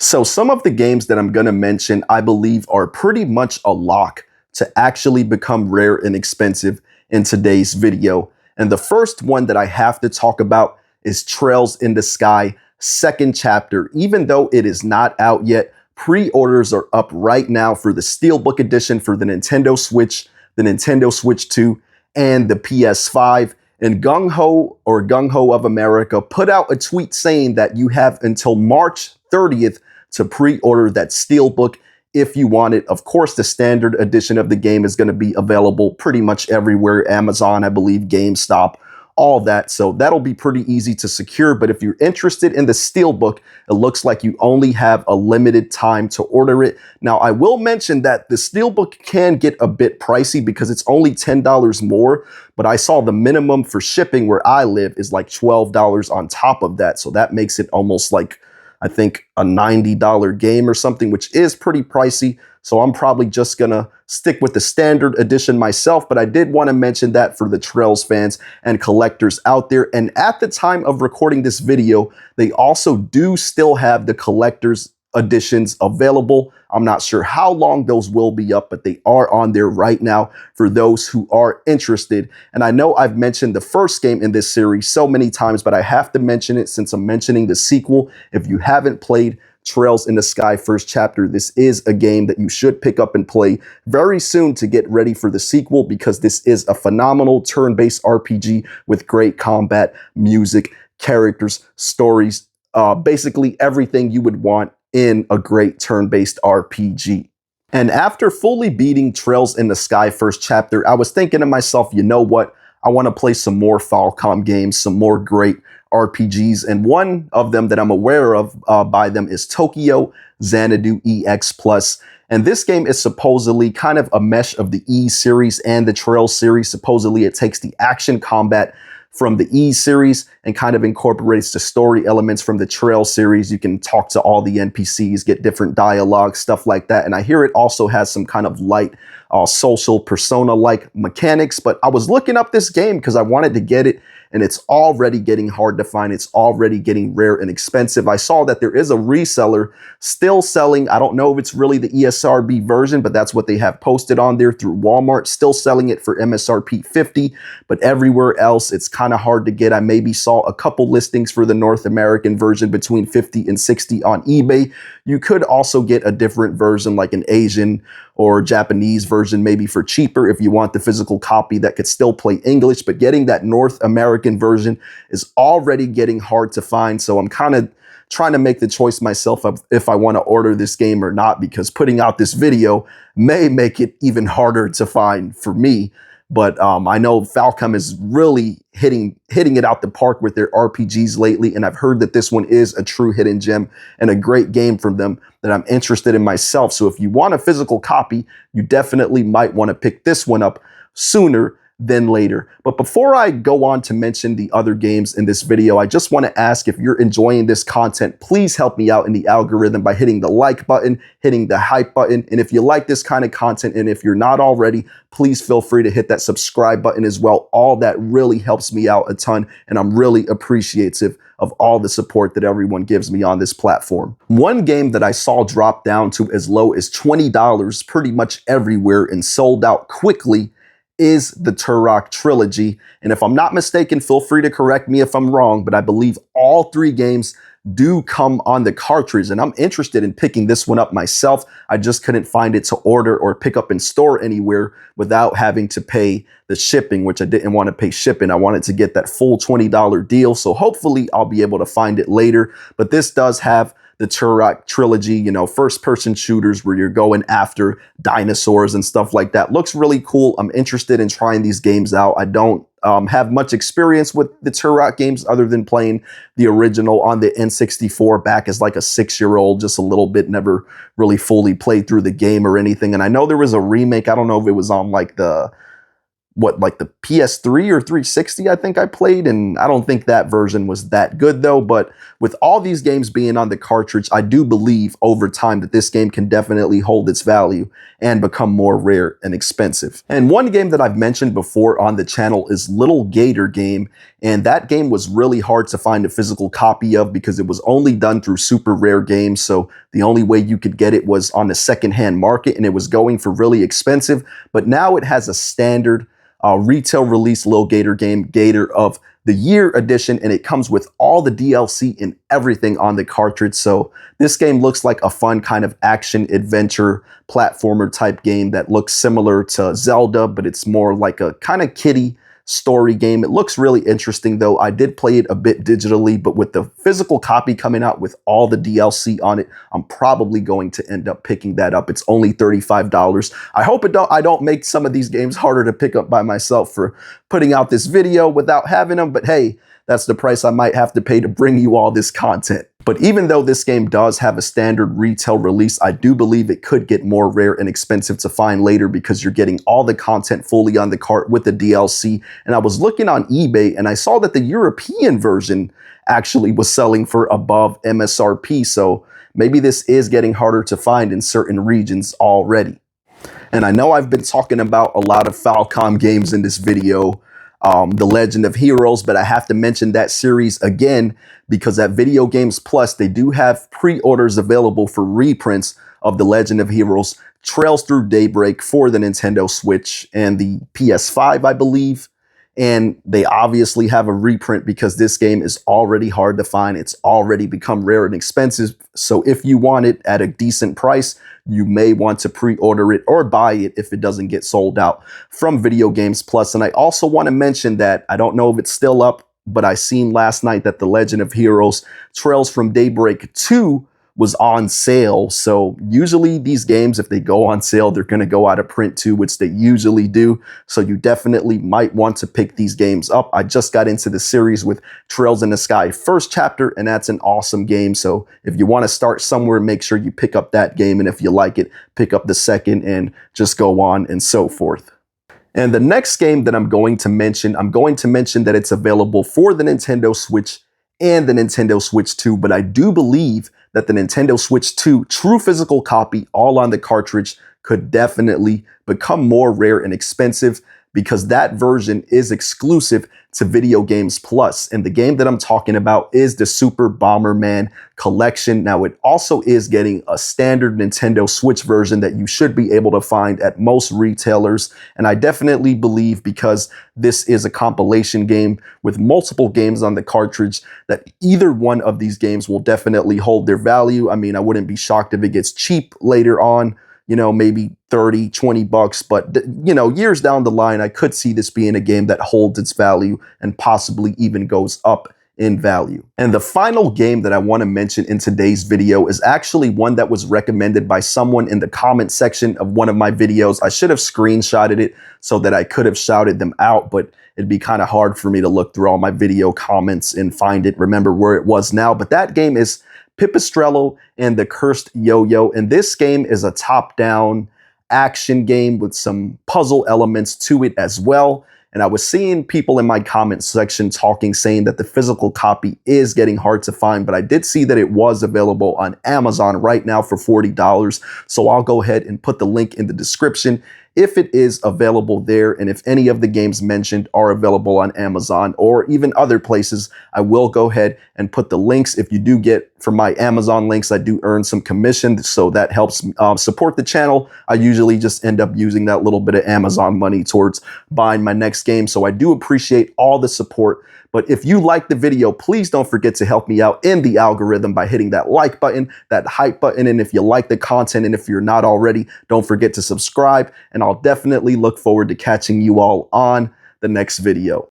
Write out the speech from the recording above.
So some of the games that I'm going to mention, I believe, are pretty much a lock to actually become rare and expensive in today's video. And the first one that I have to talk about is Trails in the Sky second chapter. Even though it is not out yet, pre-orders are up right now for the Steelbook edition for the Nintendo Switch, the Nintendo Switch 2, and the PS5. And Gung Ho of America put out a tweet saying that you have until March 30th to pre-order that Steelbook if you want it. Of course, the standard edition of the game is going to be available pretty much everywhere. Amazon, I believe, GameStop, all that. So that'll be pretty easy to secure. But if you're interested in the Steelbook, it looks like you only have a limited time to order it. Now, I will mention that the Steelbook can get a bit pricey because it's only $10 more. But I saw the minimum for shipping where I live is like $12 on top of that. So that makes it almost like, I think, a $90 game or something, which is pretty pricey. So I'm probably just going to stick with the standard edition myself. But I did want to mention that for the Trails fans and collectors out there. And at the time of recording this video, they also do still have the collector's editions available. I'm not sure how long those will be up, but they are on there right now for those who are interested. And I know I've mentioned the first game in this series so many times, but I have to mention it since I'm mentioning the sequel. If you haven't played Trails in the Sky first chapter, this is a game that you should pick up and play very soon to get ready for the sequel, because this is a phenomenal turn-based RPG with great combat, music, characters, stories, basically everything you would want in a great turn-based RPG. And after fully beating Trails in the Sky first chapter, I was thinking to myself, you know what? I want to play some more Falcom games, some more great RPGs. And one of them that I'm aware of by them is Tokyo Xanadu EX Plus. And this game is supposedly kind of a mesh of the E series and the Trails series. Supposedly it takes the action combat from the E series and kind of incorporates the story elements from the Trail series. You can talk to all the NPCs, get different dialogue, stuff like that. And I hear it also has some kind of light social persona-like mechanics. But I was looking up this game because I wanted to get it, and it's already getting hard to find. It's already getting rare and expensive. I saw that there is a reseller still selling. I don't know if it's really the ESRB version, but that's what they have posted on there through Walmart, still selling it for MSRP 50. But everywhere else, it's kind of hard to get. I maybe saw a couple listings for the North American version between 50 and 60 on eBay. You could also get a different version, like an Asian or Japanese version, maybe for cheaper if you want the physical copy that could still play English. But getting that North American version is already getting hard to find. So I'm kind of trying to make the choice myself of if I want to order this game or not, because putting out this video may make it even harder to find for me. But I know Falcom is really hitting it out the park with their RPGs lately. And I've heard that this one is a true hidden gem and a great game from them that I'm interested in myself. So if you want a physical copy, you definitely might want to pick this one up sooner than later. But before I go on to mention the other games in this video, I just want to ask, if you're enjoying this content, please help me out in the algorithm by hitting the like button, hitting the hype button. And if you like this kind of content, and if you're not already, please feel free to hit that subscribe button as well. All that really helps me out a ton, and I'm really appreciative of all the support that everyone gives me on this platform. One game that I saw drop down to as low as $20 pretty much everywhere and sold out quickly is the Tur Rock Trilogy. And if I'm not mistaken, feel free to correct me if I'm wrong, but I believe all three games do come on the cartridge, and I'm interested in picking this one up myself. I just couldn't find it to order or pick up in store anywhere without having to pay the shipping, which I didn't want to pay shipping. I wanted to get that full $20 deal. So hopefully I'll be able to find it later. But this does have the Tur Rock Trilogy, you know, first-person shooters where you're going after dinosaurs and stuff like that. Looks really cool. I'm interested in trying these games out. I don't have much experience with the Tur Rock games other than playing the original on the N64 back as like a 6-year-old, just a little bit, never really fully played through the game or anything. And I know there was a remake. I don't know if it was on like the like the PS3 or 360 I think I played, and I don't think that version was that good though. But with all these games being on the cartridge, I do believe over time that this game can definitely hold its value and become more rare and expensive. And one game that I've mentioned before on the channel is Little Gator game, and that game was really hard to find a physical copy of because it was only done through super rare games, so the only way you could get it was on the secondhand market, and it was going for really expensive. But now it has a standard retail release Little Gator game, Gator of the Year edition, and it comes with all the DLC and everything on the cartridge. So this game looks like a fun kind of action adventure platformer type game that looks similar to Zelda, but it's more like a kind of kiddie story game. It looks really interesting though. I did play it a bit digitally, but with the physical copy coming out with all the DLC on it, I'm probably going to end up picking that up. It's only $35. I hope I don't make some of these games harder to pick up by myself for putting out this video without having them, but hey, that's the price I might have to pay to bring you all this content. But even though this game does have a standard retail release, I do believe it could get more rare and expensive to find later because you're getting all the content fully on the cart with the DLC. And I was looking on eBay and I saw that the European version actually was selling for above MSRP. So maybe this is getting harder to find in certain regions already. And I know I've been talking about a lot of Falcom games in this video, The Legend of Heroes, but I have to mention that series again because at Video Games Plus, they do have pre-orders available for reprints of The Legend of Heroes Trails Through Daybreak for the Nintendo Switch and the PS5, I believe. And they obviously have a reprint because this game is already hard to find. It's already become rare and expensive. So if you want it at a decent price, you may want to pre-order it or buy it if it doesn't get sold out from Video Games Plus. And I also want to mention that I don't know if it's still up, but I seen last night that The Legend of Heroes Trails from Daybreak 2 was on sale. So usually these games, if they go on sale, they're going to go out of print too, which they usually do. So you definitely might want to pick these games up. I just got into the series with Trails in the Sky first chapter, and that's an awesome game. So if you want to start somewhere, make sure you pick up that game. And if you like it, pick up the second and just go on and so forth. And the next game that I'm going to mention that it's available for the Nintendo Switch and the Nintendo Switch 2, but I do believe that the Nintendo Switch 2 true physical copy, all on the cartridge, could definitely become more rare and expensive because that version is exclusive to Video Games Plus. And the game that I'm talking about is the Super Bomberman Collection. Now, it also is getting a standard Nintendo Switch version that you should be able to find at most retailers. And I definitely believe, because this is a compilation game with multiple games on the cartridge, that either one of these games will definitely hold their value. I mean, I wouldn't be shocked if it gets cheap later on, you know, maybe 30, 20 bucks. But, you know, years down the line, I could see this being a game that holds its value and possibly even goes up in value. And the final game that I want to mention in today's video is actually one that was recommended by someone in the comment section of one of my videos. I should have screenshotted it so that I could have shouted them out, but it'd be kind of hard for me to look through all my video comments and remember where it was now. But that game is Pipistrello and the Cursed Yo-Yo. And this game is a top-down action game with some puzzle elements to it as well. And I was seeing people in my comment section saying that the physical copy is getting hard to find, but I did see that it was available on Amazon right now for $40. So I'll go ahead and put the link in the description if it is available there. And if any of the games mentioned are available on Amazon or even other places, I will go ahead and put the links. If you do get from my Amazon links, I do earn some commission, so that helps support the channel. I usually just end up using that little bit of Amazon money towards buying my next game. So I do appreciate all the support. But if you like the video, please don't forget to help me out in the algorithm by hitting that like button, that hype button. And if you like the content, and if you're not already, don't forget to subscribe. And I'll definitely look forward to catching you all on the next video.